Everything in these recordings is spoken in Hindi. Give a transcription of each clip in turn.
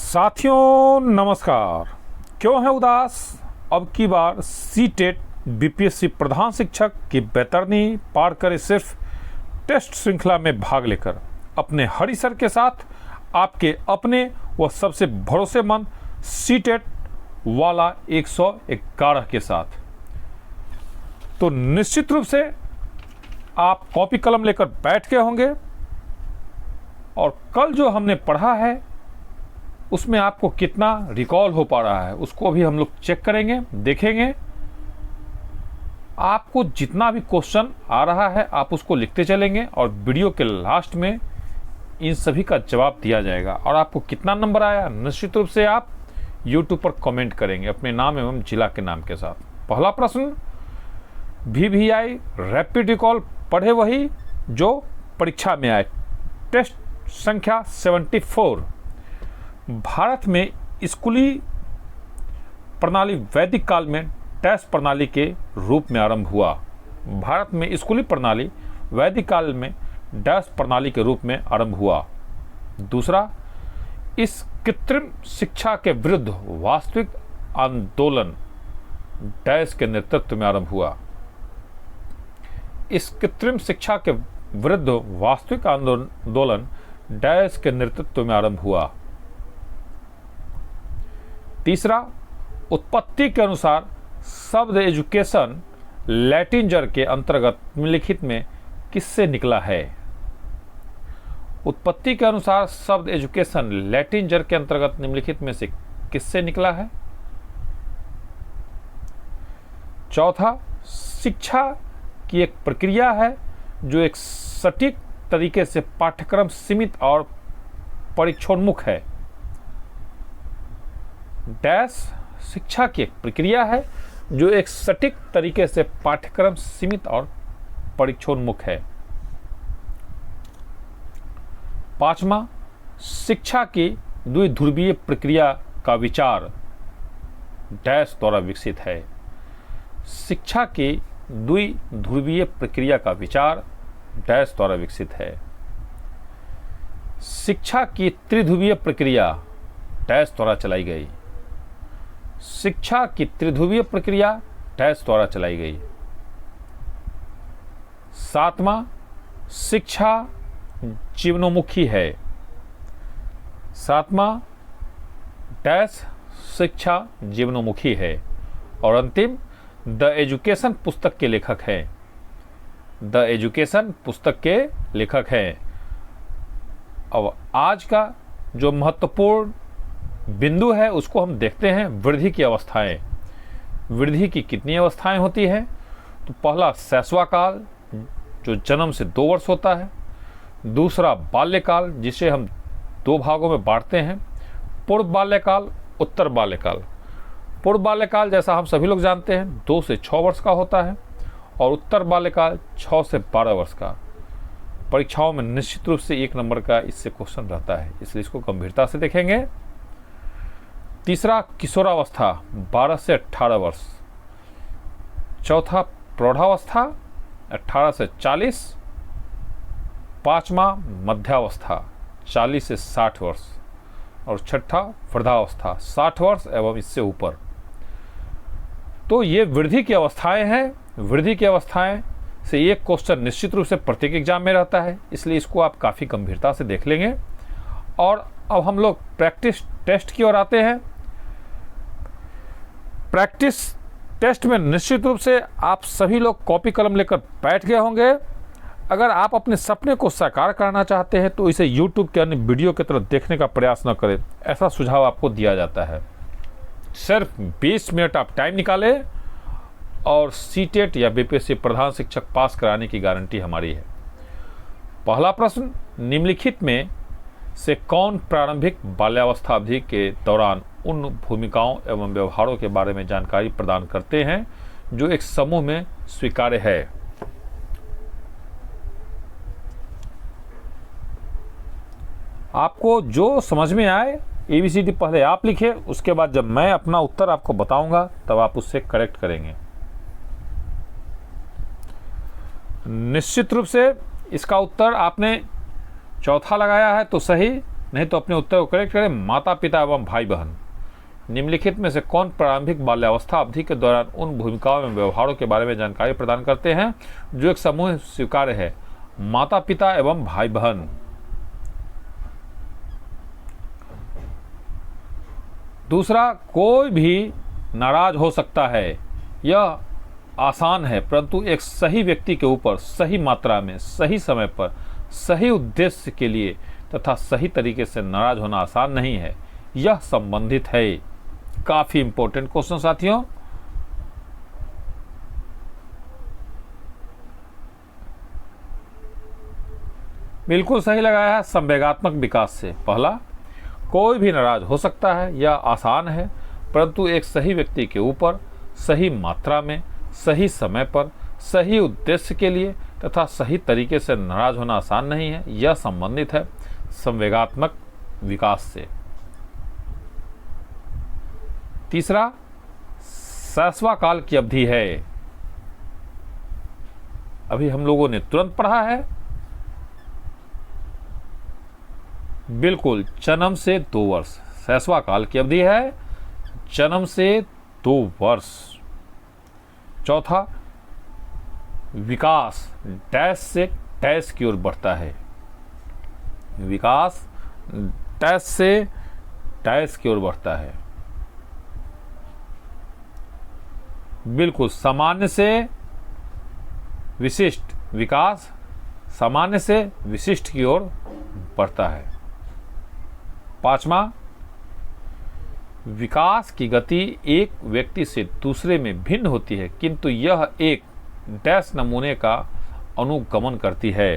साथियों नमस्कार। क्यों है उदास? अब की बार सीटेट बीपीएससी प्रधान शिक्षक की बेतरनी पार करे सिर्फ टेस्ट श्रृंखला में भाग लेकर अपने हरि सर के साथ आपके अपने व सबसे भरोसेमंद सीटेट वाला 111 के साथ। तो निश्चित रूप से आप कॉपी कलम लेकर बैठ गए होंगे और कल जो हमने पढ़ा है उसमें आपको कितना रिकॉल हो पा रहा है उसको भी हम लोग चेक करेंगे, देखेंगे। आपको जितना भी क्वेश्चन आ रहा है आप उसको लिखते चलेंगे और वीडियो के लास्ट में इन सभी का जवाब दिया जाएगा। और आपको कितना नंबर आया निश्चित रूप से आप YouTube पर कमेंट करेंगे अपने नाम एवं जिला के नाम के साथ। पहला प्रश्न, VVI रैपिड रिकॉल पढ़े वही जो परीक्षा में आए। टेस्ट संख्या 74। भारत में स्कूली प्रणाली वैदिक काल में डैश प्रणाली के रूप में आरंभ हुआ। भारत में स्कूली प्रणाली वैदिक काल में डैश प्रणाली के रूप में आरंभ हुआ। दूसरा, इस कृत्रिम शिक्षा के विरुद्ध वास्तविक आंदोलन डैश के नेतृत्व में आरंभ हुआ। इस कृत्रिम शिक्षा के विरुद्ध वास्तविक आंदोलन डैश के नेतृत्व में आरंभ हुआ। तीसरा, उत्पत्ति के अनुसार शब्द एजुकेशन लैटिन जड़ के अंतर्गत निम्नलिखित में किससे निकला है। उत्पत्ति के अनुसार शब्द एजुकेशन लैटिन जड़ के अंतर्गत निम्नलिखित में से किससे निकला है। चौथा, शिक्षा की एक प्रक्रिया है जो एक सटीक तरीके से पाठ्यक्रम सीमित और परीक्षोन्मुख है। डैश शिक्षा की एक प्रक्रिया है जो एक सटीक तरीके से पाठ्यक्रम सीमित और परीक्षोन्मुख है। पांचवा, शिक्षा की द्विध्रुवीय प्रक्रिया का विचार डैश द्वारा विकसित है। शिक्षा की द्विध्रुवीय प्रक्रिया का विचार डैश द्वारा विकसित है। शिक्षा की त्रिध्रुवीय प्रक्रिया डैश द्वारा चलाई गई। शिक्षा की त्रिध्रुवीय प्रक्रिया डैश द्वारा चलाई गई। सातवां, शिक्षा जीवनोन्मुखी है। सातवां, डैश शिक्षा जीवनोन्मुखी है। और अंतिम, द एजुकेशन पुस्तक के लेखक हैं। द एजुकेशन पुस्तक के लेखक हैं। अब आज का जो महत्वपूर्ण बिंदु है उसको हम देखते हैं, वृद्धि की अवस्थाएं। वृद्धि की कितनी अवस्थाएं होती हैं? तो पहला शैशवाकाल जो जन्म से 2 वर्ष होता है। दूसरा बाल्यकाल जिसे हम 2 भागों में बांटते हैं, पूर्व बाल्यकाल, उत्तर बाल्यकाल। पूर्व बाल्यकाल जैसा हम सभी लोग जानते हैं 2 से 6 वर्ष का होता है और उत्तर बाल्यकाल 6 से 12 वर्ष का। परीक्षाओं में निश्चित रूप से 1 नंबर का इससे क्वेश्चन रहता है, इसलिए इसको गंभीरता से देखेंगे। तीसरा, किशोरावस्था 12 से 18 वर्ष। चौथा, प्रौढ़ावस्था 18 से 40। पांचवा, मध्यावस्था 40 से 60 वर्ष। और छठा, वृद्धावस्था 60 वर्ष एवं इससे ऊपर। तो ये वृद्धि की अवस्थाएं हैं। वृद्धि की अवस्थाएं से एक क्वेश्चन निश्चित रूप से प्रत्येक एग्जाम में रहता है, इसलिए इसको आप काफ़ी गंभीरता से देख लेंगे। और अब हम लोग प्रैक्टिस टेस्ट की ओर आते हैं। प्रैक्टिस टेस्ट में निश्चित रूप से आप सभी लोग कॉपी कलम लेकर बैठ गए होंगे। अगर आप अपने सपने को साकार करना चाहते हैं तो इसे YouTube के अन्य वीडियो की तरह देखने का प्रयास न करें, ऐसा सुझाव आपको दिया जाता है। सिर्फ 20 मिनट आप टाइम निकालें और सीटेट या बीपीएससी प्रधान शिक्षक पास कराने की गारंटी हमारी है। पहला प्रश्न, निम्नलिखित में से कौन प्रारंभिक बाल्यावस्था अवधि के दौरान उन भूमिकाओं एवं व्यवहारों के बारे में जानकारी प्रदान करते हैं जो एक समूह में स्वीकार्य है। आपको जो समझ में आए ABCD पहले आप लिखें, उसके बाद जब मैं अपना उत्तर आपको बताऊंगा तब आप उससे करेक्ट करेंगे। निश्चित रूप से इसका उत्तर आपने चौथा लगाया है तो सही, नहीं तो अपने उत्तर को करेक्ट करें। माता पिता एवं भाई बहन। निम्नलिखित में से कौन प्रारंभिक बाल्यावस्था अवधि के दौरान उन भूमिकाओं में व्यवहारों के बारे में जानकारी प्रदान करते हैं जो एक समूह स्वीकार्य है? माता पिता एवं भाई बहन। दूसरा, कोई भी नाराज हो सकता है। यह आसान है, परंतु एक सही व्यक्ति के ऊपर सही मात्रा में, सही समय पर, सही उद्देश्य के लिए तथा सही तरीके से नाराज होना आसान नहीं है। यह संबंधित है। काफी इंपॉर्टेंट क्वेश्चन साथियों। बिल्कुल सही लगाया है, संवेगात्मक विकास से। पहला, कोई भी नाराज हो सकता है, यह आसान है, परंतु एक सही व्यक्ति के ऊपर सही मात्रा में, सही समय पर, सही उद्देश्य के लिए तथा सही तरीके से नाराज होना आसान नहीं है। यह संबंधित है संवेगात्मक विकास से। तीसरा, शैशवा काल की अवधि है। अभी हम लोगों ने तुरंत पढ़ा है। बिल्कुल, जन्म से 2 वर्ष शैशवा काल की अवधि है, जन्म से 2 वर्ष। चौथा, विकास डैश से डैश की ओर बढ़ता है। विकास डैश से डैश की ओर बढ़ता है। बिल्कुल, सामान्य से विशिष्ट विकास सामान्य से विशिष्ट की ओर बढ़ता है। पांचवा, विकास की गति एक व्यक्ति से दूसरे में भिन्न होती है, किंतु यह एक डैश नमूने का अनुगमन करती है।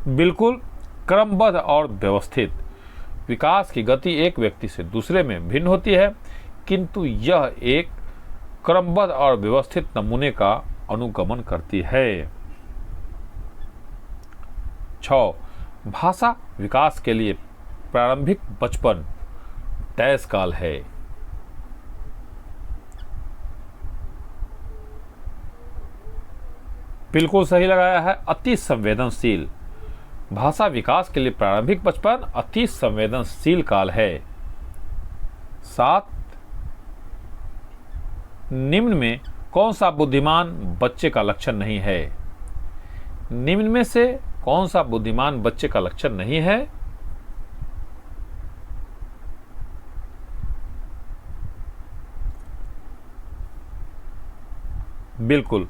बिल्कुल, क्रमबद्ध और व्यवस्थित। विकास की गति एक व्यक्ति से दूसरे में भिन्न होती है, किंतु यह एक क्रमबद्ध और व्यवस्थित नमूने का अनुगमन करती है। 6, भाषा विकास के लिए प्रारंभिक बचपन डैश काल है। बिल्कुल सही लगाया है, अति संवेदनशील। भाषा विकास के लिए प्रारंभिक बचपन अति संवेदनशील काल है। 7, निम्न में कौन सा बुद्धिमान बच्चे का लक्षण नहीं है? निम्न में से कौन सा बुद्धिमान बच्चे का लक्षण नहीं है? बिल्कुल,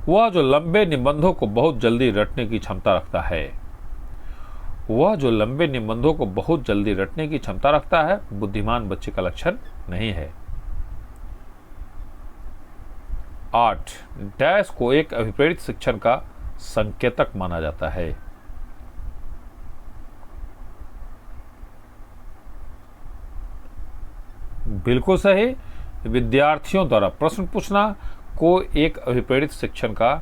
वह जो लंबे निबंधों को बहुत जल्दी रटने की क्षमता रखता है। वह जो लंबे निबंधों को बहुत जल्दी रटने की क्षमता रखता है, बुद्धिमान बच्चे का लक्षण नहीं है। 8, डैश को एक अभिप्रेरित शिक्षण का संकेतक माना जाता है। बिल्कुल सही, विद्यार्थियों द्वारा प्रश्न पूछना को एक अभिप्रेरित शिक्षण का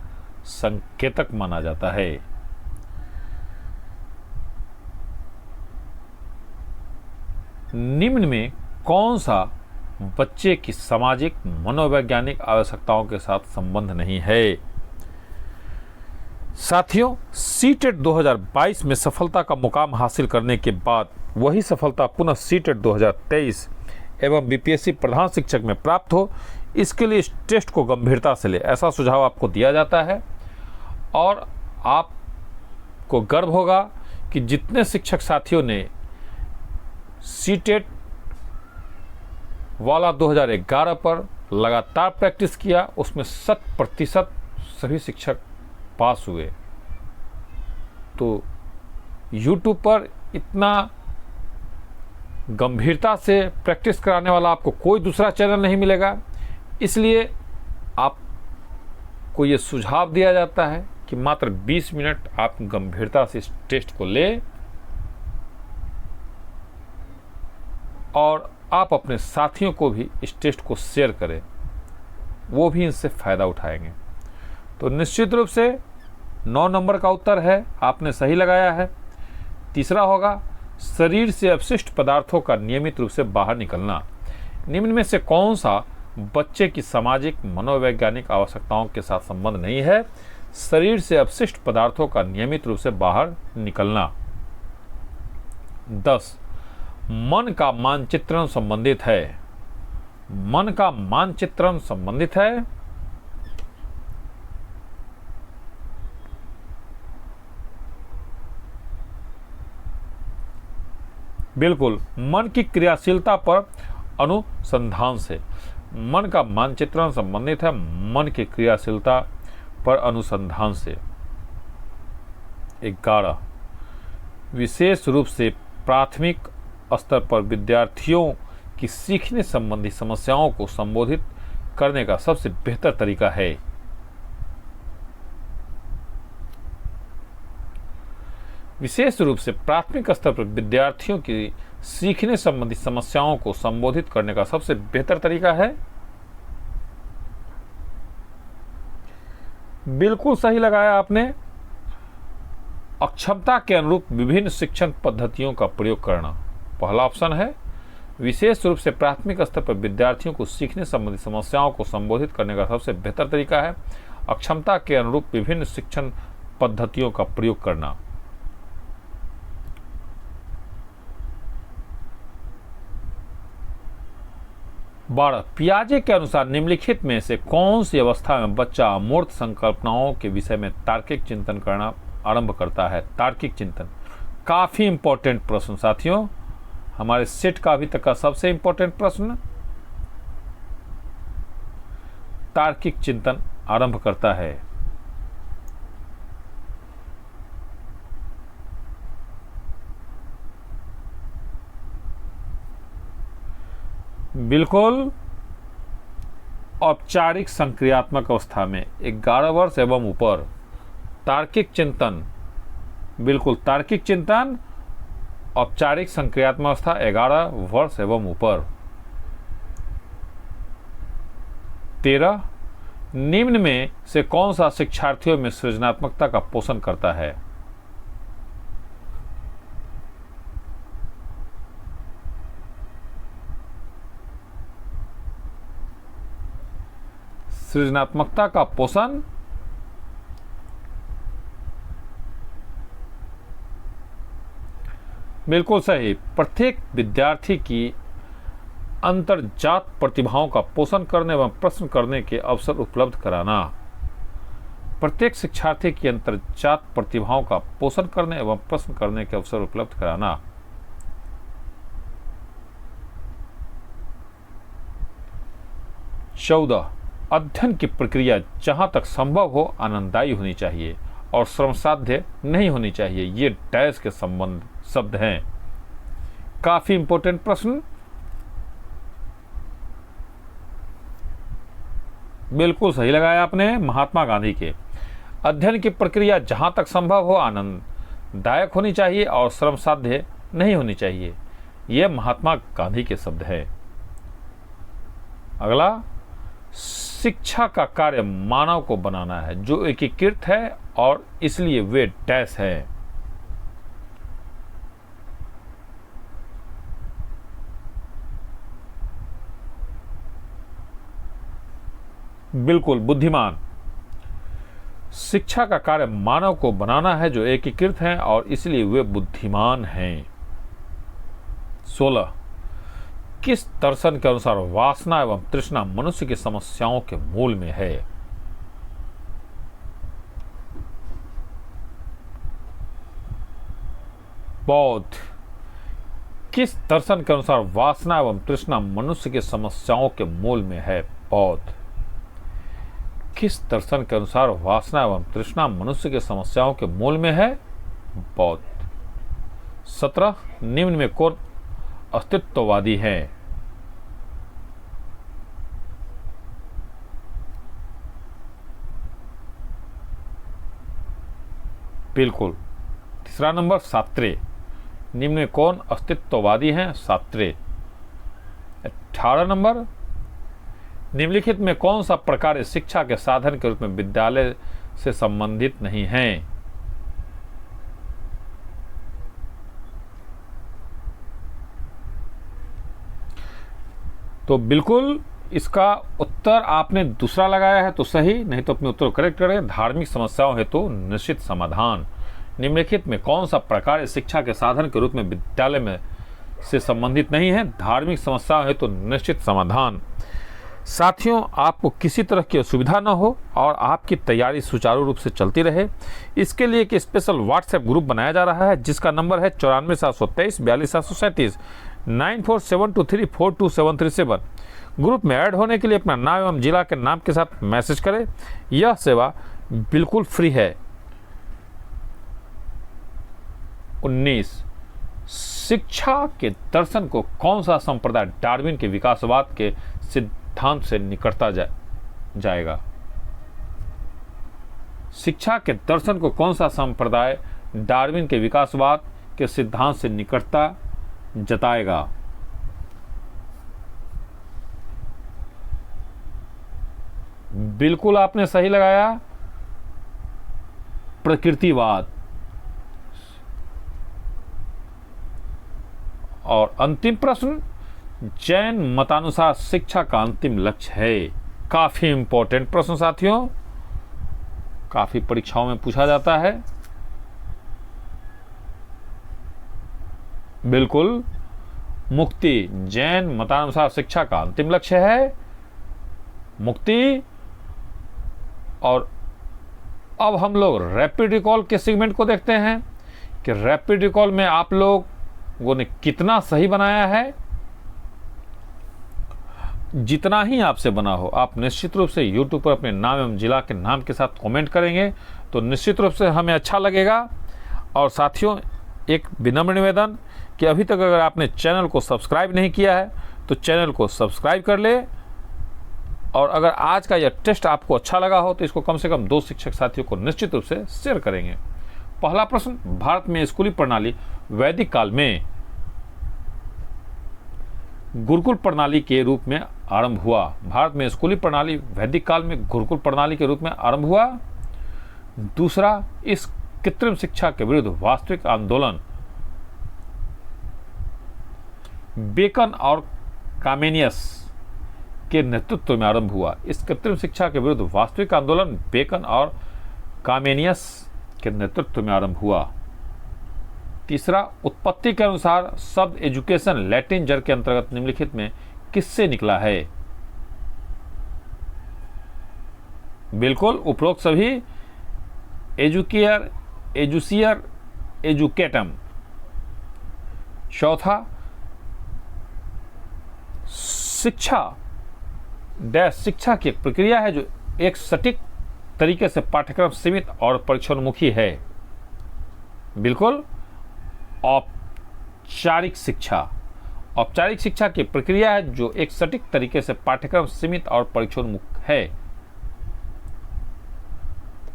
संकेतक माना जाता है। निम्न में कौन सा बच्चे की सामाजिक मनोवैज्ञानिक आवश्यकताओं के साथ संबंध नहीं है? साथियों, सीटेट 2022 में सफलता का मुकाम हासिल करने के बाद वही सफलता पुनः सीटेट 2023 एवं बीपीएससी प्रधान शिक्षक में प्राप्त हो, इसके लिए इस टेस्ट को गंभीरता से ले, ऐसा सुझाव आपको दिया जाता है। और आपको गर्व होगा कि जितने शिक्षक साथियों ने सीटेट वाला 2011 पर लगातार प्रैक्टिस किया, उसमें 100% सभी शिक्षक पास हुए। तो YouTube पर इतना गंभीरता से प्रैक्टिस कराने वाला आपको कोई दूसरा चैनल नहीं मिलेगा। इसलिए आपको ये सुझाव दिया जाता है कि मात्र 20 मिनट आप गंभीरता से इस टेस्ट को लें और आप अपने साथियों को भी इस टेस्ट को शेयर करें, वो भी इनसे फ़ायदा उठाएंगे। तो निश्चित रूप से 9 नंबर का उत्तर है, आपने सही लगाया है। तीसरा होगा, शरीर से अपशिष्ट पदार्थों का नियमित रूप से बाहर निकलना। निम्न में से कौन सा बच्चे की सामाजिक मनोवैज्ञानिक आवश्यकताओं के साथ संबंध नहीं है। शरीर से अपशिष्ट पदार्थों का नियमित रूप से बाहर निकलना। 10. मन का मानचित्रण संबंधित है। मन का मानचित्रण संबंधित है। बिल्कुल, मन की क्रियाशीलता पर अनुसंधान से। मन का मानचित्रण संबंधित है मन की क्रियाशीलता पर अनुसंधान से। 11. विशेष रूप से प्राथमिक स्तर पर विद्यार्थियों की सीखने संबंधी समस्याओं को संबोधित करने का सबसे बेहतर तरीका है। विशेष रूप से प्राथमिक स्तर पर विद्यार्थियों की सीखने संबंधी समस्याओं को संबोधित करने का सबसे बेहतर तरीका है। बिल्कुल सही लगाया आपने। अक्षमता के अनुरूप विभिन्न शिक्षण पद्धतियों का प्रयोग करना। पहला ऑप्शन है विशेष रूप से प्राथमिक स्तर पर विद्यार्थियों को सीखने संबंधी समस्याओं को संबोधित करने का सबसे बेहतर तरीका है अक्षमता के अनुरूप विभिन्न शिक्षण पद्धतियों का प्रयोग करना। पियाजे के अनुसार निम्नलिखित में से कौन सी अवस्था में बच्चा अमूर्त संकल्पनाओं के विषय में तार्किक चिंतन करना आरंभ करता है। तार्किक चिंतन काफी इंपॉर्टेंट प्रश्न साथियों, हमारे सेट का अभी तक का सबसे इंपॉर्टेंट प्रश्न। तार्किक चिंतन आरंभ करता है। बिल्कुल, औपचारिक संक्रियात्मक अवस्था में 11 वर्ष एवं ऊपर। तार्किक चिंतन, बिल्कुल तार्किक चिंतन औपचारिक संक्रियात्मक अवस्था 11 वर्ष एवं ऊपर। 13. निम्न में से कौन सा शिक्षार्थियों में सृजनात्मकता का पोषण करता है। सृजनात्मकता का पोषण बिल्कुल सही। प्रत्येक विद्यार्थी की अंतर्जात प्रतिभाओं का पोषण करने एवं प्रश्न करने के अवसर उपलब्ध कराना। प्रत्येक शिक्षार्थी की अंतर्जात प्रतिभाओं का पोषण करने एवं प्रश्न करने के अवसर उपलब्ध कराना। 14. अध्ययन की प्रक्रिया जहां तक संभव हो आनंददायी होनी चाहिए और श्रमसाध्य नहीं होनी चाहिए। ये डैश के संबंध शब्द हैं। काफी इंपॉर्टेंट प्रश्न। बिल्कुल सही लगाया आपने, महात्मा गांधी के। अध्ययन की प्रक्रिया जहां तक संभव हो आनंददायक होनी चाहिए और श्रमसाध्य नहीं होनी चाहिए। यह महात्मा गांधी के शब्द है। अगला, शिक्षा का कार्य मानव को बनाना है जो एकीकृत है और इसलिए वे डैश है। बिल्कुल बुद्धिमान। शिक्षा का कार्य मानव को बनाना है जो एकीकृत हैं और इसलिए वे बुद्धिमान हैं। 16. किस दर्शन के अनुसार वासना एवं तृष्णा मनुष्य की समस्याओं के मूल में है। बौद्ध। किस दर्शन के अनुसार वासना एवं तृष्णा मनुष्य की समस्याओं के मूल में है। बौद्ध। किस दर्शन के अनुसार वासना एवं तृष्णा मनुष्य की समस्याओं के मूल में है। बौद्ध। 17. निम्न में कौन अस्तित्ववादी है। बिल्कुल, तीसरा नंबर सात्रे। निम्न में कौन अस्तित्ववादी हैं। सात्रे। 18 नंबर, निम्नलिखित में कौन सा प्रकार शिक्षा के साधन के रूप में विद्यालय से संबंधित नहीं है। तो बिल्कुल इसका उत्तर आपने दूसरा लगाया है तो सही, नहीं तो अपने उत्तर को करेक्ट करें। धार्मिक समस्याओं है तो निश्चित समाधान। निम्नलिखित में कौन सा प्रकार शिक्षा के साधन के रूप में विद्यालय में से संबंधित नहीं है? धार्मिक समस्याओं है तो निश्चित समाधान। साथियों, आपको किसी तरह की असुविधा न हो और आपकी तैयारी सुचारू रूप से चलती रहे, इसके लिए एक स्पेशल व्हाट्सएप ग्रुप बनाया जा रहा है जिसका नंबर है 94,723,42,737 9472342737। ग्रुप में ऐड होने के लिए अपना नाम एवं जिला के नाम के साथ मैसेज करें। यह सेवा बिल्कुल फ्री है। 19, शिक्षा के दर्शन को कौन सा संप्रदाय डार्विन के विकासवाद के सिद्धांत से निकटता जाएगा? शिक्षा के दर्शन को कौन सा संप्रदाय डार्विन के विकासवाद के सिद्धांत से निकटता जताएगा? बिल्कुल आपने सही लगाया, प्रकृतिवाद। और अंतिम प्रश्न, जैन मतानुसार शिक्षा का अंतिम लक्ष्य है। काफी इंपॉर्टेंट प्रश्न साथियों, काफी परीक्षाओं में पूछा जाता है। बिल्कुल, मुक्ति। जैन मतानुसार शिक्षा का अंतिम लक्ष्य है मुक्ति। और अब हम लोग रैपिड रिकॉल के सेगमेंट को देखते हैं कि रैपिड रिकॉल में आप लोगों ने कितना सही बनाया है। जितना ही आपसे बना हो, आप निश्चित रूप से YouTube पर अपने नाम एवं जिला के नाम के साथ कमेंट करेंगे तो निश्चित रूप से हमें अच्छा लगेगा। और साथियों, एक विनम्र निवेदन कि अभी तक अगर आपने चैनल को सब्सक्राइब नहीं किया है तो चैनल को सब्सक्राइब कर ले। और अगर आज का यह टेस्ट आपको अच्छा लगा हो तो इसको कम से कम 2 शिक्षक साथियों को निश्चित रूप से शेयर करेंगे। पहला प्रश्न, भारत में स्कूली प्रणाली वैदिक काल में गुरुकुल प्रणाली के रूप में आरंभ हुआ। भारत में स्कूली प्रणाली वैदिक काल में गुरुकुल प्रणाली के रूप में आरंभ हुआ। दूसरा, इस कृत्रिम शिक्षा के विरुद्ध वास्तविक आंदोलन बेकन और कामेनियस के नेतृत्व में आरंभ हुआ। इस कृत्रिम शिक्षा के विरुद्ध वास्तविक आंदोलन बेकन और कामेनियस के नेतृत्व में आरंभ हुआ। तीसरा, उत्पत्ति के अनुसार शब्द एजुकेशन लैटिन जड़ के अंतर्गत निम्नलिखित में किससे निकला है? बिल्कुल, उपरोक्त सभी एजुकेयर, एजुसियर, एजुकेटम। चौथा, शिक्षा की एक प्रक्रिया है जो एक सटीक तरीके से पाठ्यक्रम सीमित और परीक्षणोन्मुखी है। बिल्कुल, औपचारिक शिक्षा। औपचारिक शिक्षा की प्रक्रिया है जो एक सटीक तरीके से पाठ्यक्रम सीमित और परीक्षणोन्मुख है।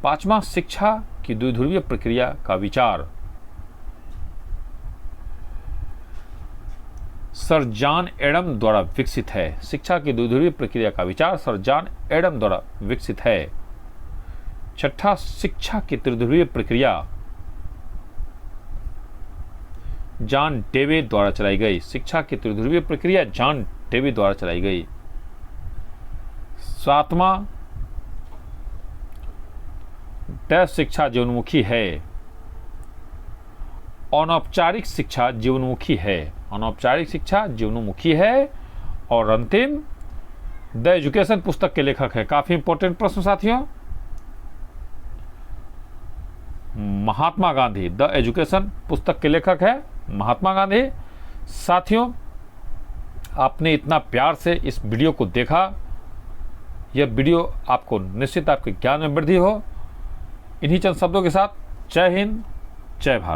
पांचवा, शिक्षा की द्विध्रुवीय प्रक्रिया का विचार। सर जॉन एडम द्वारा विकसित है। शिक्षा की द्विध्रुवीय प्रक्रिया का विचार सर जॉन एडम द्वारा विकसित है। छठा, शिक्षा की त्रिध्रुवीय प्रक्रिया जॉन डेवे द्वारा चलाई गई। शिक्षा की त्रिध्रुवीय प्रक्रिया जॉन डेवे द्वारा चलाई गई। सातवां, डैश शिक्षा जीवनमुखी है। अनौपचारिक शिक्षा जीवनमुखी है। अनौपचारिक शिक्षा जीवनमुखी है। और अंतिम, द एजुकेशन पुस्तक के लेखक है। काफी इंपॉर्टेंट प्रश्न साथियों, महात्मा गांधी। द एजुकेशन पुस्तक के लेखक है महात्मा गांधी। साथियों, आपने इतना प्यार से इस वीडियो को देखा। यह वीडियो आपको निश्चित आपके ज्ञान में वृद्धि हो। इन्हीं चंद शब्दों के साथ जय हिंद, जय भारत।